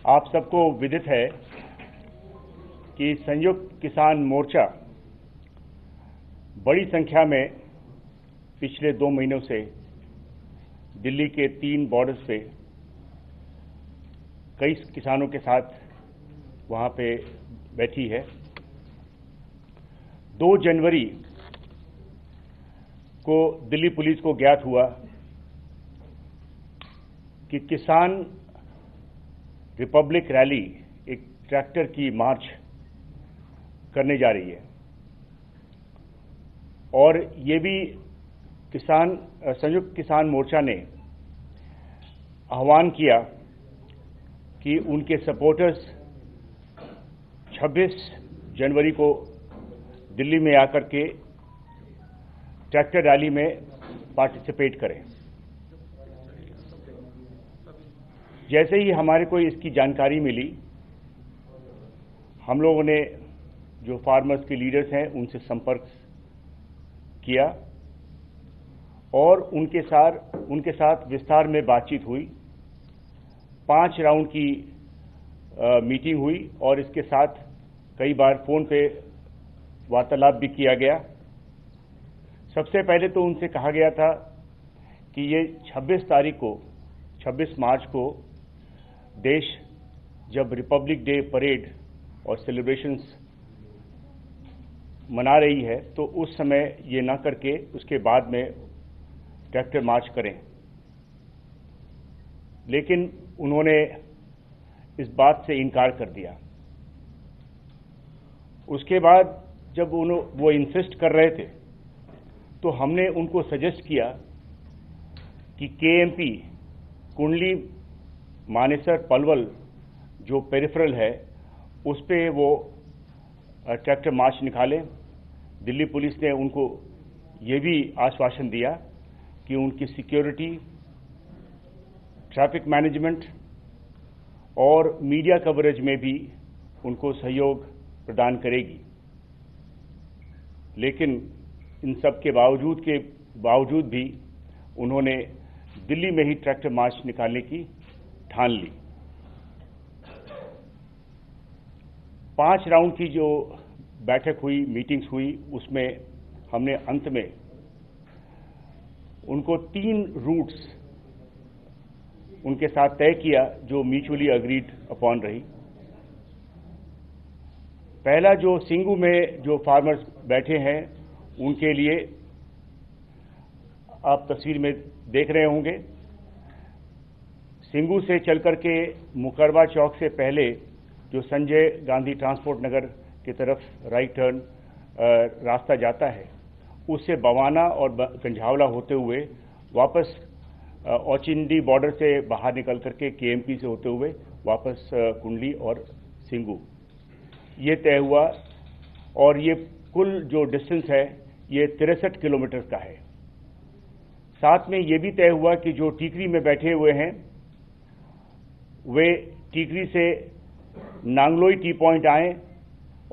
आप सबको विदित है कि संयुक्त किसान मोर्चा बड़ी संख्या में पिछले 2 महीनों से दिल्ली के 3 बॉर्डर्स पे कई किसानों के साथ वहां पे बैठी है। 2 जनवरी को दिल्ली पुलिस को ज्ञात हुआ कि किसान रिपब्लिक रैली एक ट्रैक्टर की मार्च करने जा रही है और ये भी संयुक्त किसान मोर्चा ने आह्वान किया कि उनके सपोर्टर्स 26 जनवरी को दिल्ली में आकर के ट्रैक्टर रैली में पार्टिसिपेट करें। जैसे ही हमारे को इसकी जानकारी मिली, हम लोगों ने जो फार्मर्स के लीडर्स हैं उनसे संपर्क किया और उनके साथ विस्तार में बातचीत हुई। 5 राउंड की मीटिंग हुई और इसके साथ कई बार फोन पे वार्तालाप भी किया गया। सबसे पहले तो उनसे कहा गया था कि ये 26 मार्च को देश जब रिपब्लिक डे परेड और सेलिब्रेशंस मना रही है तो उस समय ये ना करके उसके बाद में ट्रैक्टर मार्च करें, लेकिन उन्होंने इस बात से इनकार कर दिया। उसके बाद जब वो इंसिस्ट कर रहे थे तो हमने उनको सजेस्ट किया कि केएमपी कुंडली मानेसर पलवल जो पेरिफेरल है उस पे वो ट्रैक्टर मार्च निकालें। दिल्ली पुलिस ने उनको ये भी आश्वासन दिया कि उनकी सिक्योरिटी, ट्रैफिक मैनेजमेंट और मीडिया कवरेज में भी उनको सहयोग प्रदान करेगी। लेकिन इन सब के बावजूद भी उन्होंने दिल्ली में ही ट्रैक्टर मार्च निकालने की ठान ली। 5 राउंड की जो बैठक हुई, मीटिंग्स हुई, उसमें हमने अंत में उनको 3 रूट्स उनके साथ तय किया जो म्यूचुअली अग्रीड अपॉन रही। पहला, जो सिंगू में जो फार्मर्स बैठे हैं उनके लिए आप तस्वीर में देख रहे होंगे, सिंगू से चलकर के मुकरबा चौक से पहले जो संजय गांधी ट्रांसपोर्ट नगर की तरफ राइट टर्न रास्ता जाता है, उससे बवाना और गंझावला होते हुए वापस औचिंडी बॉर्डर से बाहर निकल करके केएमपी से होते हुए वापस कुंडली और सिंगू ये तय हुआ। और ये कुल जो डिस्टेंस है ये 63 किलोमीटर का है। साथ में ये भी तय हुआ कि जो टीकरी में बैठे हुए हैं वे टीकरी से नांगलोई टी पॉइंट आए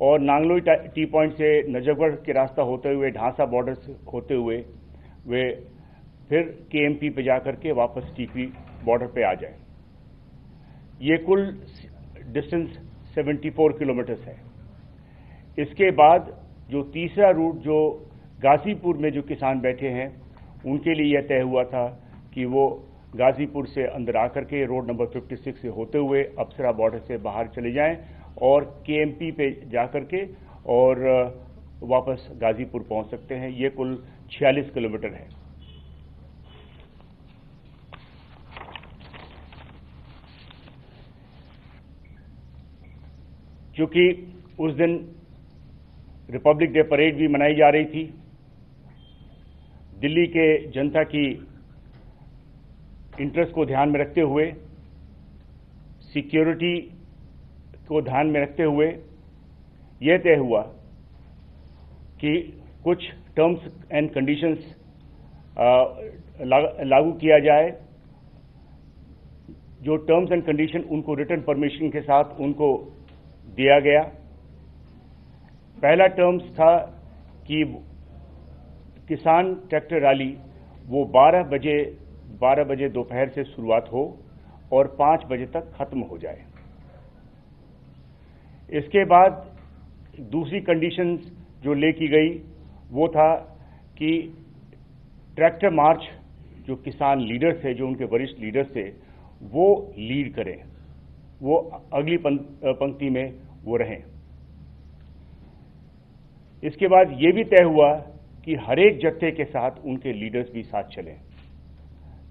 और नांगलोई टी पॉइंट से नजफगढ़ के रास्ता होते हुए ढांसा बॉर्डर से होते हुए वे फिर केएमपी पे जाकर के वापस टीकरी बॉर्डर पे आ जाए। ये कुल डिस्टेंस 74 किलोमीटर है। इसके बाद जो तीसरा रूट जो गाजीपुर में जो किसान बैठे हैं उनके लिए यह तय हुआ था कि वो गाजीपुर से अंदर आकर के रोड नंबर 56 से होते हुए अप्सरा बॉर्डर से बाहर चले जाएं और केएमपी पे जाकर के और वापस गाजीपुर पहुंच सकते हैं। ये कुल 46 किलोमीटर है। क्योंकि उस दिन रिपब्लिक डे परेड भी मनाई जा रही थी, दिल्ली के जनता की इंटरेस्ट को ध्यान में रखते हुए, सिक्योरिटी को ध्यान में रखते हुए यह तय हुआ कि कुछ टर्म्स एंड कंडीशंस लागू किया जाए। जो टर्म्स एंड कंडीशन उनको रिटन परमिशन के साथ उनको दिया गया। पहला टर्म्स था कि किसान ट्रैक्टर रैली वो 12 बजे दोपहर से शुरुआत हो और 5 बजे तक खत्म हो जाए। इसके बाद दूसरी कंडीशन जो ले की गई वो था कि ट्रैक्टर मार्च जो किसान लीडर्स थे, जो उनके वरिष्ठ लीडर्स थे, वो लीड करें, वो अगली पंक्ति में वो रहें। इसके बाद ये भी तय हुआ कि हर एक जत्थे के साथ उनके लीडर्स भी साथ चलें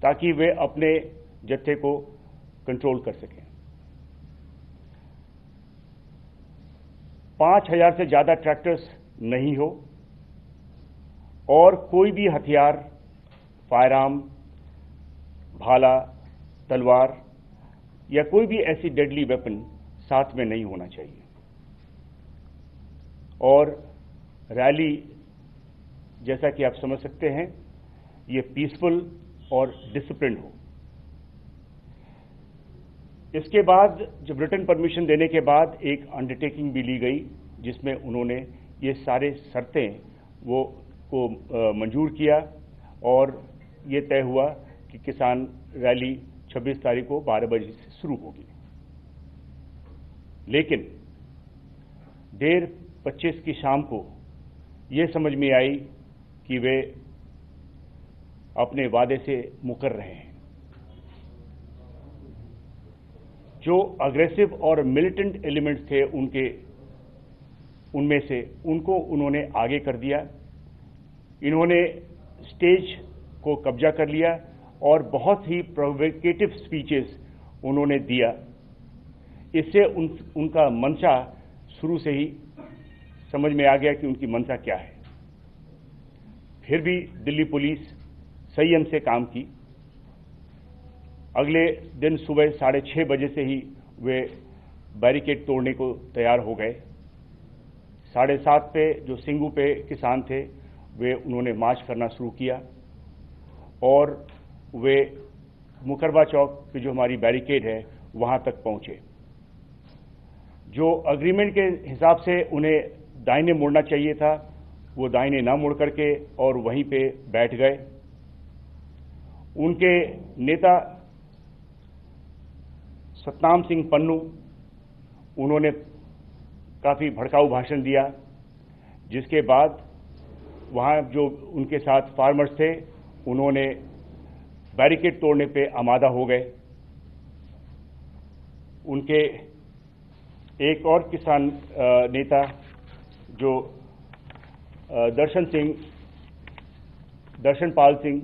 ताकि वे अपने जत्थे को कंट्रोल कर सकें। 5000 से ज्यादा ट्रैक्टर्स नहीं हो और कोई भी हथियार, फायरआर्म, भाला, तलवार या कोई भी ऐसी डेडली वेपन साथ में नहीं होना चाहिए और रैली, जैसा कि आप समझ सकते हैं, ये पीसफुल और डिसिप्लिन हो। इसके बाद जब रिटन परमिशन देने के बाद एक अंडरटेकिंग भी ली गई जिसमें उन्होंने ये सारे शर्तें को मंजूर किया और ये तय हुआ कि किसान रैली 26 तारीख को 12 बजे से शुरू होगी। लेकिन 1:25 की शाम को ये समझ में आई कि वे अपने वादे से मुकर रहे हैं। जो अग्रेसिव और मिलिटेंट एलिमेंट्स थे उनमें से उनको उन्होंने आगे कर दिया। इन्होंने स्टेज को कब्जा कर लिया और बहुत ही प्रोवोकेटिव स्पीचेस उन्होंने दिया। इससे उनका मंशा शुरू से ही समझ में आ गया कि उनकी मंशा क्या है। फिर भी दिल्ली पुलिस संयम से काम की। अगले दिन सुबह 6:30 बजे से ही वे बैरिकेड तोड़ने को तैयार हो गए। 7:30 पे जो सिंगू पे किसान थे वे उन्होंने मार्च करना शुरू किया और वे मुकरबा चौक पे जो हमारी बैरिकेड है वहां तक पहुंचे। जो अग्रीमेंट के हिसाब से उन्हें दाहिने मुड़ना चाहिए था वो दाहिने ना मुड़ करके और वहीं पे बैठ गए। उनके नेता सतनाम सिंह पन्नू, उन्होंने काफी भड़काऊ भाषण दिया, जिसके बाद वहां जो उनके साथ फार्मर्स थे उन्होंने बैरिकेड तोड़ने पे आमादा हो गए। उनके एक और किसान नेता जो दर्शनपाल सिंह,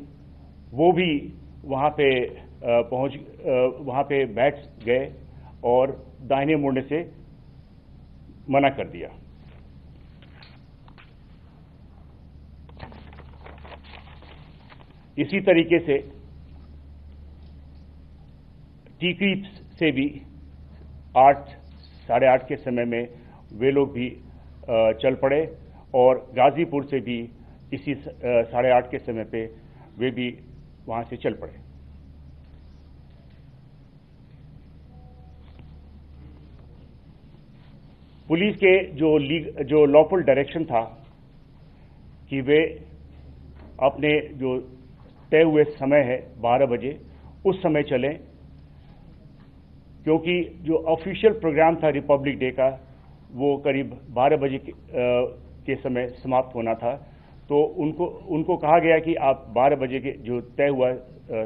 वो भी वहां पे बैठ गए और दाहिने मुड़ने से मना कर दिया। इसी तरीके से टीकरी से भी 8, साढ़े 8 के समय में वे लोग भी चल पड़े और गाजीपुर से भी इसी 8:30 के समय पे वे भी वहां से चल पड़े। पुलिस के जो लॉफुल डायरेक्शन था कि वे अपने जो तय हुए समय है 12 बजे उस समय चलें, क्योंकि जो ऑफिशियल प्रोग्राम था रिपब्लिक डे का वो करीब 12 बजे के समय समाप्त होना था। तो उनको कहा गया कि आप 12 बजे के जो तय हुआ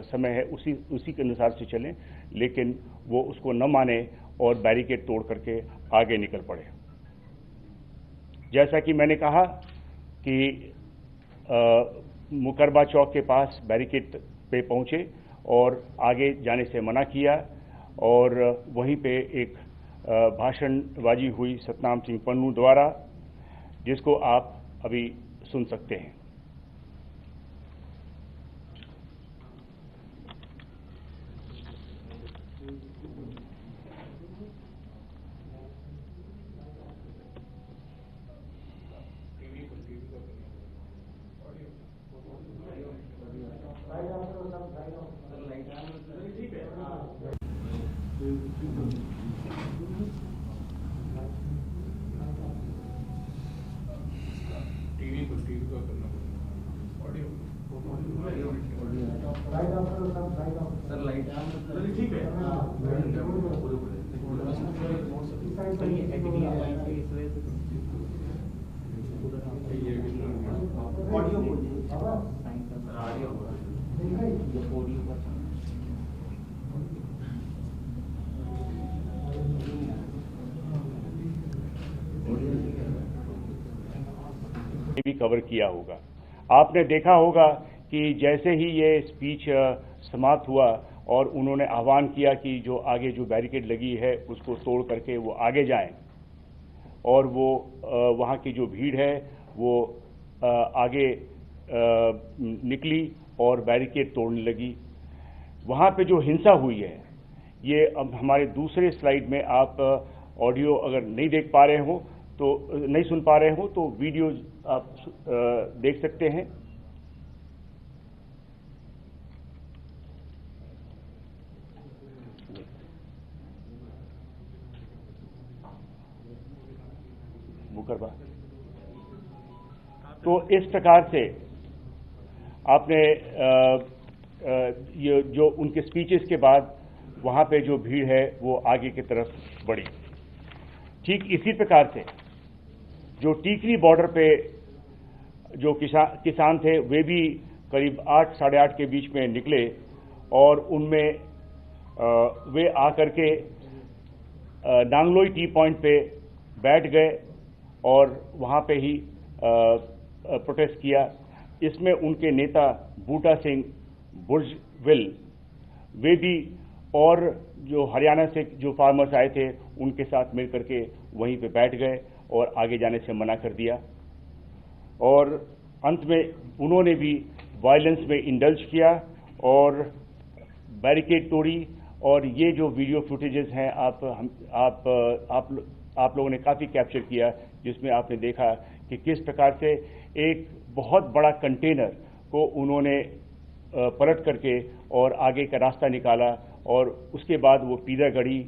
समय है उसी के अनुसार से चलें, लेकिन वो उसको न माने और बैरिकेड तोड़ करके आगे निकल पड़े। जैसा कि मैंने कहा कि मुकरबा चौक के पास बैरिकेड पे पहुंचे और आगे जाने से मना किया और वहीं पे एक भाषणबाजी हुई सतनाम सिंह पन्नू द्वारा, जिसको आप अभी सुन सकते हैं। सर लाइट ठीक है। भी कवर किया होगा। आपने देखा होगा कि जैसे ही ये स्पीच समाप्त हुआ और उन्होंने आह्वान किया कि जो आगे जो बैरिकेड लगी है उसको तोड़ करके वो आगे जाएं, और वो वहाँ की जो भीड़ है वो आगे निकली और बैरिकेड तोड़ने लगी। वहाँ पे जो हिंसा हुई है, ये अब हमारे दूसरे स्लाइड में आप ऑडियो अगर नहीं देख पा रहे हो तो नहीं सुन पा रहे हो तो वीडियो आप देख सकते हैं। मुकरबा तो इस प्रकार से आपने ये जो उनके स्पीचेस के बाद वहाँ पे जो भीड़ है वो आगे की तरफ बढ़ी। ठीक इसी प्रकार से जो टीकरी बॉर्डर पे जो किसान थे वे भी करीब 8 साढ़े 8 के बीच में निकले और उनमें वे आकर के नांगलोई टी पॉइंट पे बैठ गए और वहाँ पे ही प्रोटेस्ट किया। इसमें उनके नेता बूटा सिंह बुर्जविल वे भी और जो हरियाणा से जो फार्मर्स आए थे उनके साथ मिलकर के वहीं पे बैठ गए और आगे जाने से मना कर दिया। और अंत में उन्होंने भी वायलेंस में इंडल्ज किया और बैरिकेड तोड़ी। और ये जो वीडियो फुटेजेस हैं आप लोगों ने काफ़ी कैप्चर किया, जिसमें आपने देखा कि किस प्रकार से एक बहुत बड़ा कंटेनर को उन्होंने पलट करके और आगे का रास्ता निकाला और उसके बाद वो पीरागढ़ी,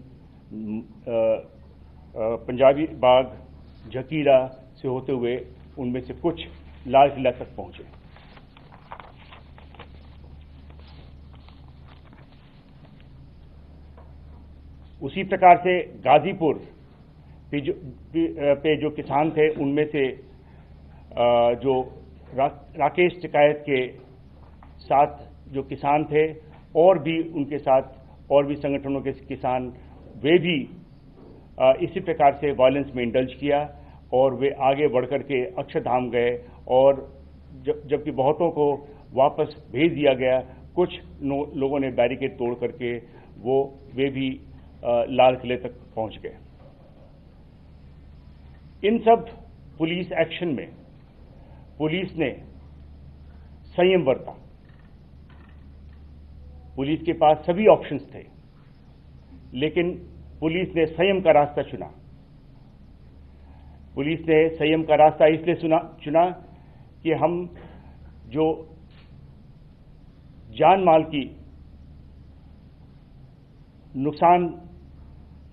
पंजाबी बाग, झकीरा से होते हुए उनमें से कुछ लाल किला तक पहुंचे। उसी प्रकार से गाजीपुर पे जो किसान थे उनमें से जो राकेश टिकायत के साथ जो किसान थे और भी उनके साथ और भी संगठनों के किसान, वे भी इसी प्रकार से वायलेंस में इंडल्ज किया और वे आगे बढ़कर के अक्षरधाम गए। और जबकि बहुतों को वापस भेज दिया गया, कुछ लोगों ने बैरिकेड तोड़ करके वे भी लाल किले तक पहुंच गए। इन सब पुलिस एक्शन में पुलिस ने संयम बरता। पुलिस के पास सभी ऑप्शंस थे, लेकिन पुलिस ने संयम का रास्ता चुना। पुलिस ने संयम का रास्ता इसलिए चुना कि हम जो जान माल की नुकसान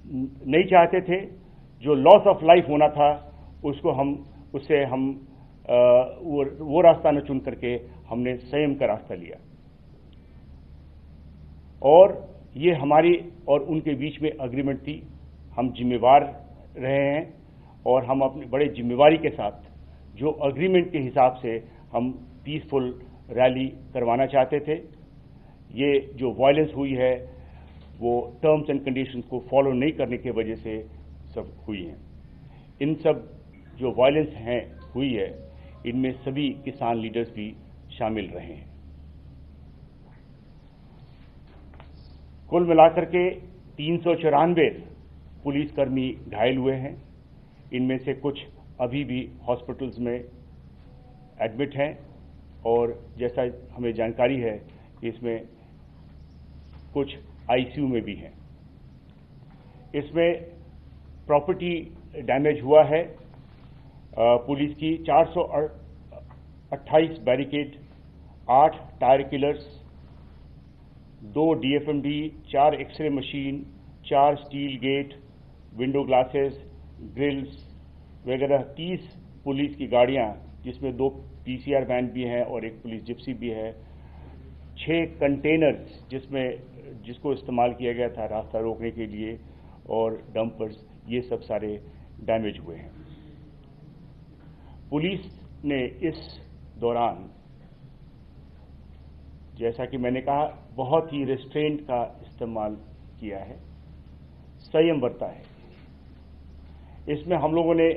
नहीं चाहते थे, जो लॉस ऑफ लाइफ होना था उससे हम वो रास्ता न चुन करके हमने संयम का रास्ता लिया। और ये हमारी और उनके बीच में अग्रीमेंट थी। हम जिम्मेवार रहे हैं और हम अपनी बड़े जिम्मेवारी के साथ जो अग्रीमेंट के हिसाब से हम पीसफुल रैली करवाना चाहते थे। ये जो वायलेंस हुई है वो टर्म्स एंड कंडीशंस को फॉलो नहीं करने की वजह से सब हुई हैं। इन सब जो वायलेंस हुई है इनमें सभी किसान लीडर्स भी शामिल रहे हैं। कुल मिलाकर के 394 पुलिसकर्मी घायल हुए हैं। इनमें से कुछ अभी भी हॉस्पिटल्स में एडमिट हैं और जैसा हमें जानकारी है इसमें कुछ आईसीयू में भी हैं। इसमें प्रॉपर्टी डैमेज हुआ है पुलिस की 428 barricade, 8 tyre killers, 2 DFMD, 4 X ray machine, 4 steel gate, window glasses, grills वगैरह, 30 पुलिस की गाड़ियां जिसमें 2 PCR वैन भी हैं और 1 पुलिस जिप्सी भी है, 6 कंटेनर्स जिसको इस्तेमाल किया गया था रास्ता रोकने के लिए, और डंपर्स, ये सब सारे डैमेज हुए हैं। पुलिस ने इस दौरान, जैसा कि मैंने कहा, बहुत ही रेस्ट्रेंट का इस्तेमाल किया है, संयम बरता है। इसमें हम लोगों ने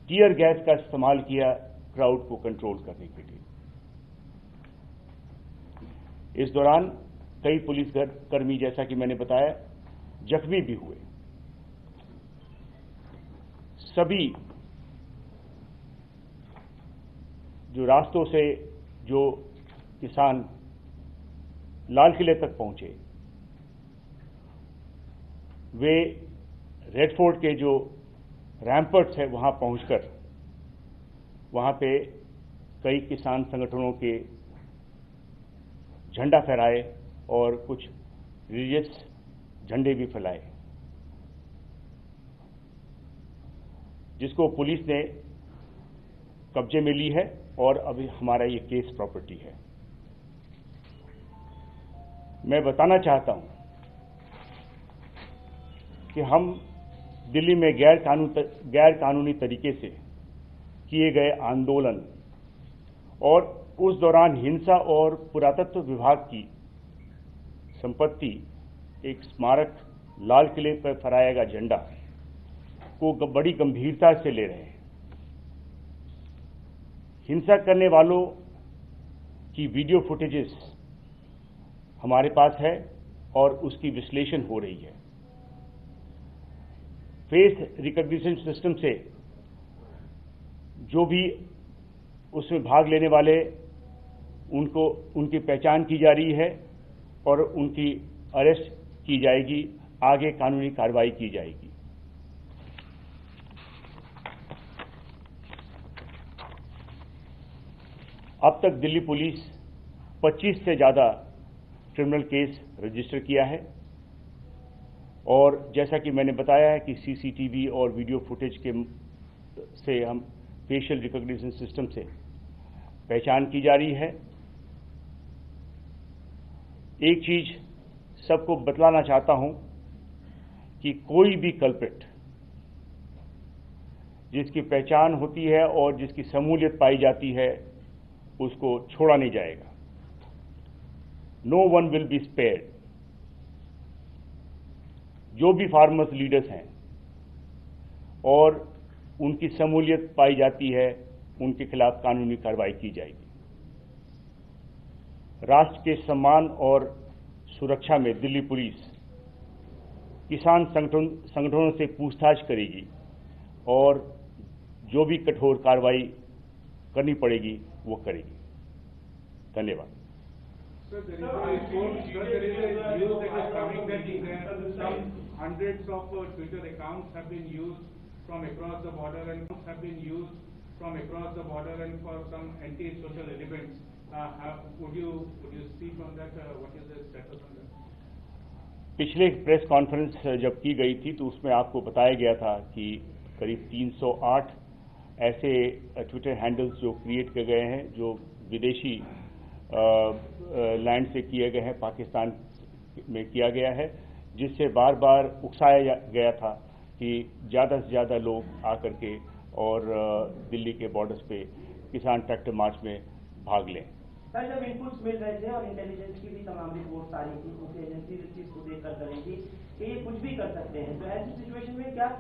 टीयर गैस का इस्तेमाल किया क्राउड को कंट्रोल करने के लिए। इस दौरान कई पुलिसकर्मी, जैसा कि मैंने बताया, जख्मी भी हुए। सभी जो रास्तों से जो किसान लाल किले तक पहुंचे, वे रेड फोर्ट के जो रैम्पर्ट्स है वहां पहुंचकर वहां पे कई किसान संगठनों के झंडा फहराए और कुछ रिलीजियस झंडे भी फैलाए, जिसको पुलिस ने कब्जे में ली है और अभी हमारा ये केस प्रॉपर्टी है। मैं बताना चाहता हूं कि हम दिल्ली में गैर कानूनी तरीके से किए गए आंदोलन और उस दौरान हिंसा और पुरातत्व विभाग की संपत्ति, एक स्मारक लाल किले पर फहराया गया झंडा को बड़ी गंभीरता से ले रहे हैं। हिंसा करने वालों की वीडियो फुटेजेस हमारे पास है और उसकी विश्लेषण हो रही है। फेस रिकॉग्निशन सिस्टम से जो भी उसमें भाग लेने वाले, उनकी पहचान की जा रही है और उनकी अरेस्ट की जाएगी, आगे कानूनी कार्रवाई की जाएगी। अब तक दिल्ली पुलिस 25 से ज्यादा क्रिमिनल केस रजिस्टर किया है और जैसा कि मैंने बताया है कि सीसीटीवी और वीडियो फुटेज से हम फेशियल रिकॉग्निशन सिस्टम से पहचान की जा रही है। एक चीज सबको बतलाना चाहता हूं कि कोई भी कल्प्रिट जिसकी पहचान होती है और जिसकी शमूलियत पाई जाती है, उसको छोड़ा नहीं जाएगा। No one will be spared. जो भी फार्मर्स लीडर्स हैं और उनकी शमूलियत पाई जाती है, उनके खिलाफ कानूनी कार्रवाई की जाएगी। राष्ट्र के सम्मान और सुरक्षा में दिल्ली पुलिस किसान संगठनों से पूछताछ करेगी और जो भी कठोर कार्रवाई करनी पड़ेगी वो करेगी। धन्यवाद। Sir, there is a news that is coming that some hundreds of Twitter accounts have been used from across the border and for some anti-social elements. Would you speak on that? What is the status on that? पिछले press conference जब की गई थी तो उसमें आपको बताया गया था कि करीब 308 ऐसे ट्विटर हैंडल्स जो क्रिएट किए गए हैं, जो विदेशी लैंड से किए गए हैं, पाकिस्तान में किया गया है, जिससे बार बार उकसाया गया था कि ज़्यादा से ज़्यादा लोग आकर के और दिल्ली के बॉर्डर्स पे किसान ट्रैक्टर मार्च में भाग लें। सर, जब इनपुट्स मिल रहे थे और इंटेलिजेंस की भी तमाम रिपोर्ट्स आ रही थी, उनकी एजेंसी इस चीज को देखकर कर रही थी कि ये कुछ भी कर सकते हैं, तो ऐसी सिचुएशन में क्या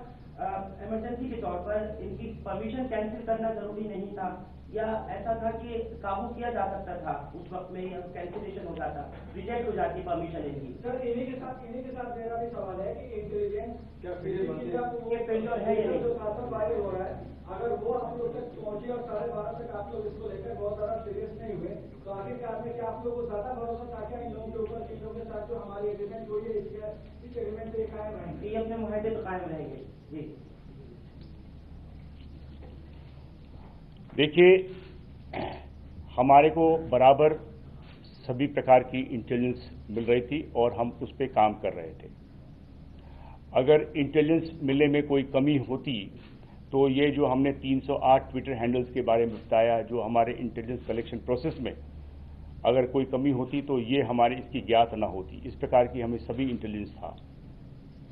इमरजेंसी के तौर पर इनकी परमिशन कैंसिल करना जरूरी नहीं था, या ऐसा था कि काबू किया जा सकता था उस वक्त में, या कैंसिलेशन हो जाता, रिजेक्ट हो जाती परमिशन इनकी? सर, इन्हीं के साथ मेरा भी सवाल है कि इंटेलिजेंस क्या फेलियर है या जो शासन वायरल हो रहा है, अगर वो आप लोग तक पहुंचे और 12:30 तक आप लोग इसको लेकर बहुत ज्यादा सीरियस नहीं हुए, तो आखिरकार में क्या आप लोगों को ज्यादा भरोसा था क्या इन लोगों के ऊपर, इन लोगों के साथ जो हमारी एग्रीमेंट हुई है, इस एग्रीमेंट पे कायम रहेंगे? ये अपने मुआहदे पर कायम रहेंगे। जी देखिए, हमारे को बराबर सभी प्रकार की इंटेलिजेंस मिल रही थी और हम उस पर काम कर रहे थे। अगर इंटेलिजेंस मिलने में कोई कमी होती तो ये जो हमने 308 ट्विटर हैंडल्स के बारे में बताया, जो हमारे इंटेलिजेंस कलेक्शन प्रोसेस में अगर कोई कमी होती तो ये हमारे इसकी ज्ञात ना होती। इस प्रकार की हमें सभी इंटेलिजेंस था।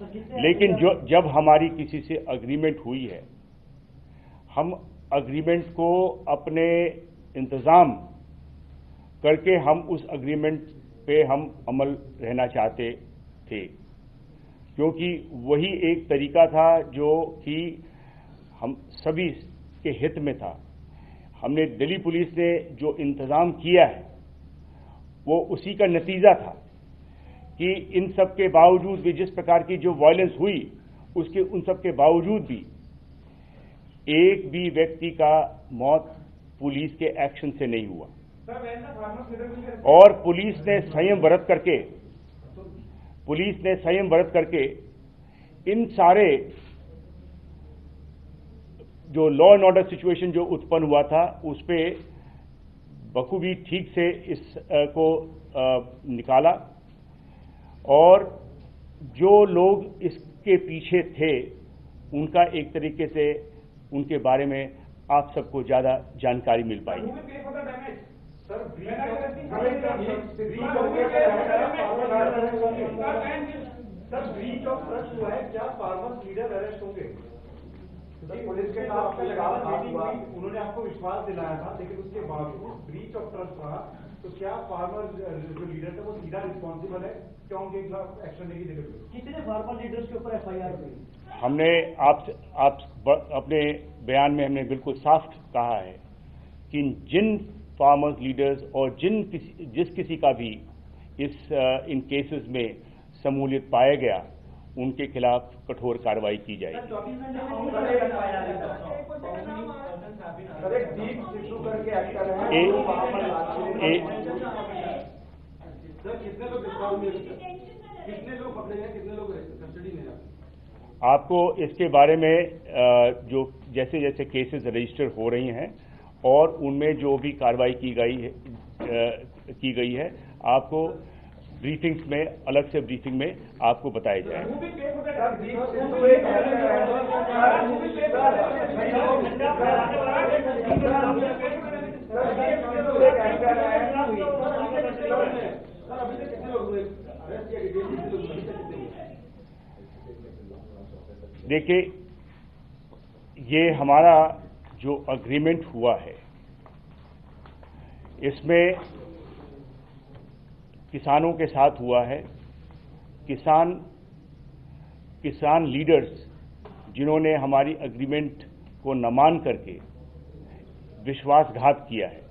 लेकिन जब हमारी किसी से अग्रीमेंट हुई है, हम अग्रीमेंट को अपने इंतज़ाम करके हम उस अग्रीमेंट पे हम अमल रहना चाहते थे, क्योंकि वही एक तरीका था जो कि हम सभी के हित में था। हमने दिल्ली पुलिस ने जो इंतज़ाम किया है वो उसी का नतीजा था कि इन सब के बावजूद भी, जिस प्रकार की जो वायलेंस हुई, उसके उन सब के बावजूद भी एक भी व्यक्ति का मौत पुलिस के एक्शन से नहीं हुआ। और पुलिस ने संयम बरत करके इन सारे जो लॉ एंड ऑर्डर सिचुएशन जो उत्पन्न हुआ था उस पे बखूबी ठीक से इस को निकाला, और जो लोग इसके पीछे थे उनका एक तरीके से उनके बारे में आप सबको ज्यादा जानकारी मिल पाई। ब्रीच ऑफ ट्रस्ट हुआ है, क्या फार्मर्स लीडर अरेस्ट होंगे? पुलिस के साथ उन्होंने आपको विश्वास दिलाया था, लेकिन उसके बावजूद ब्रीच ऑफ ट्रस्ट रहा, तो क्या फार्मर जो लीडर थे वो सीधा रिस्पॉन्सिबल है? क्या उनके खिलाफ एक्शन लेगी जरूरत? कितने फार्मर लीडर्स के ऊपर एफआईआर हुई? हमने आप अपने बयान में हमने बिल्कुल साफ कहा है कि जिन फार्मर्स लीडर्स और जिस किसी का भी इन केसेस में शमूलियत पाया गया, उनके खिलाफ कठोर कार्रवाई की जाएगी। आपको इसके बारे में जो जैसे जैसे केसेस रजिस्टर हो रही हैं और उनमें जो भी कार्रवाई की गई है आपको ब्रीफिंग्स में, अलग से ब्रीफिंग में आपको बताया जाएगा। देखिए, ये हमारा जो अग्रीमेंट हुआ है इसमें किसानों के साथ हुआ है। किसान लीडर्स जिन्होंने हमारी अग्रीमेंट को न मान करके विश्वासघात किया है,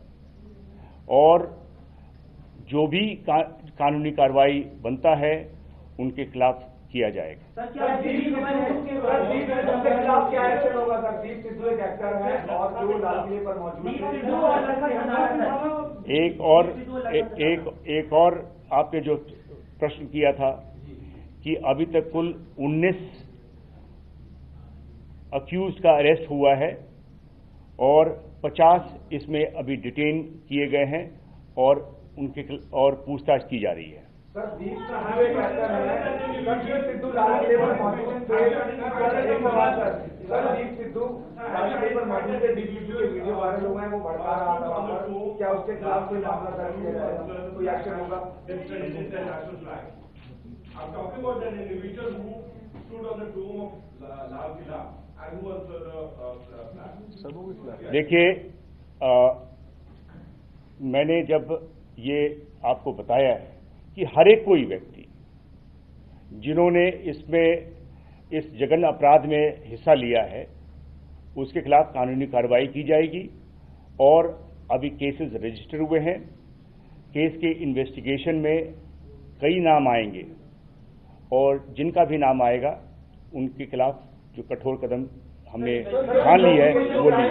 और जो भी कानूनी कार्रवाई बनता है उनके खिलाफ किया जाएगा। एक और आपने जो प्रश्न किया था कि अभी तक कुल 19 अक्यूज का अरेस्ट हुआ है और 50 इसमें अभी डिटेन किए गए हैं और पूछताछ की जा रही है। क्या उसके खिलाफ कोई मामला दर्ज किया जाएगा, कोई एक्शन होगा? I'm talking about an individual who stood on the dome of Lal Killa and who was the flag. देखिए, मैंने जब ये आपको बताया है कि हर एक कोई व्यक्ति जिन्होंने इस जघन्य अपराध में हिस्सा लिया है उसके खिलाफ कानूनी कार्रवाई की जाएगी, और अभी केसेस रजिस्टर हुए हैं। केस के इन्वेस्टिगेशन में कई नाम आएंगे और जिनका भी नाम आएगा उनके खिलाफ जो कठोर कदम हमने ठान ली है वो ली।